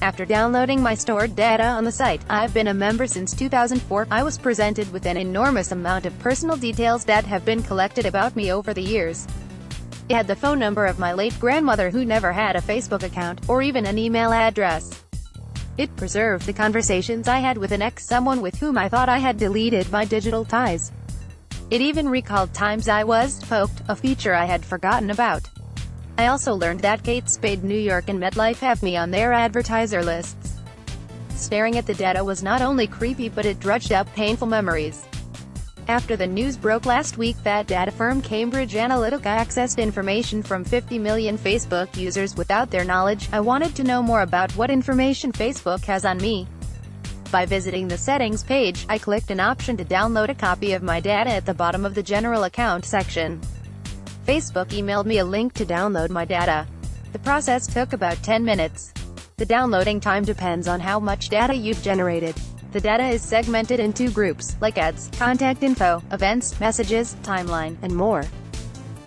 After downloading my stored data on the site, I've been a member since 2004, I was presented with an enormous amount of personal details that have been collected about me over the years. It had the phone number of my late grandmother who never had a Facebook account, or even an email address. It preserved the conversations I had with an ex, someone with whom I thought I had deleted my digital ties. It even recalled times I was poked, a feature I had forgotten about. I also learned that Kate Spade New York and MetLife have me on their advertiser lists. Staring at the data was not only creepy, but it dredged up painful memories. After the news broke last week that data firm Cambridge Analytica accessed information from 50 million Facebook users without their knowledge, I wanted to know more about what information Facebook has on me. By visiting the settings page, I clicked an option to download a copy of my data at the bottom of the general account section. Facebook emailed me a link to download my data. The process took about 10 minutes. The downloading time depends on how much data you've generated. The data is segmented into groups, like ads, contact info, events, messages, timeline, and more.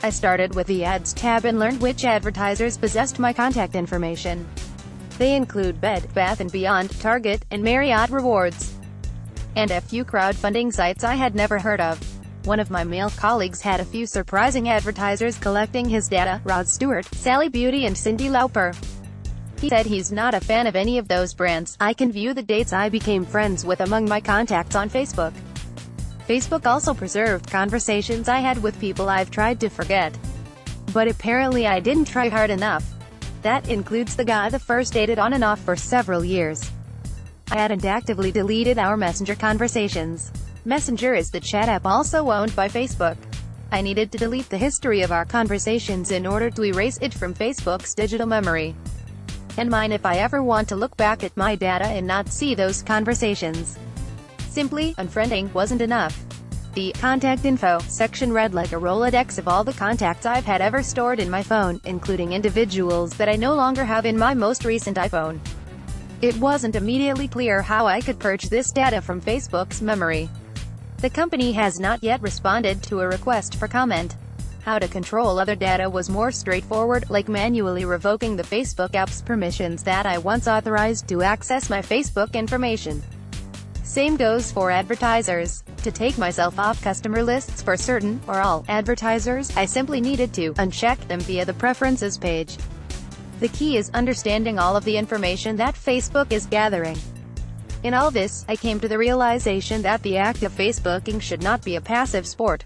I started with the Ads tab and learned which advertisers possessed my contact information. They include Bed Bath & Beyond, Target, and Marriott Rewards. And a few crowdfunding sites I had never heard of. One of my male colleagues had a few surprising advertisers collecting his data: Rod Stewart, Sally Beauty, and Cyndi Lauper. He said he's not a fan of any of those brands. I can view the dates I became friends with among my contacts on Facebook. Facebook also preserved conversations I had with people I've tried to forget. But apparently I didn't try hard enough. That includes the guy the first dated on and off for several years. I hadn't actively deleted our Messenger conversations. Messenger is the chat app also owned by Facebook. I needed to delete the history of our conversations in order to erase it from Facebook's digital memory and mine if I ever want to look back at my data and not see those conversations. Simply unfriending wasn't enough. The contact info section read like a Rolodex of all the contacts I've had ever stored in my phone, including individuals that I no longer have in my most recent iPhone. It wasn't immediately clear how I could purge this data from Facebook's memory. The company has not yet responded to a request for comment. How to control other data was more straightforward, like manually revoking the Facebook app's permissions that I once authorized to access my Facebook information. Same goes for advertisers. To take myself off customer lists for certain, or all, advertisers, I simply needed to uncheck them via the Preferences page. The key is understanding all of the information that Facebook is gathering. In all this, I came to the realization that the act of Facebooking should not be a passive sport.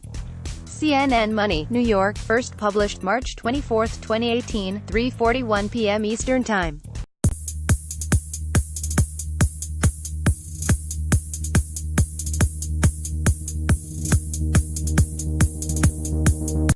CNN Money, New York, first published March 24, 2018, 3:41 p.m. Eastern Time.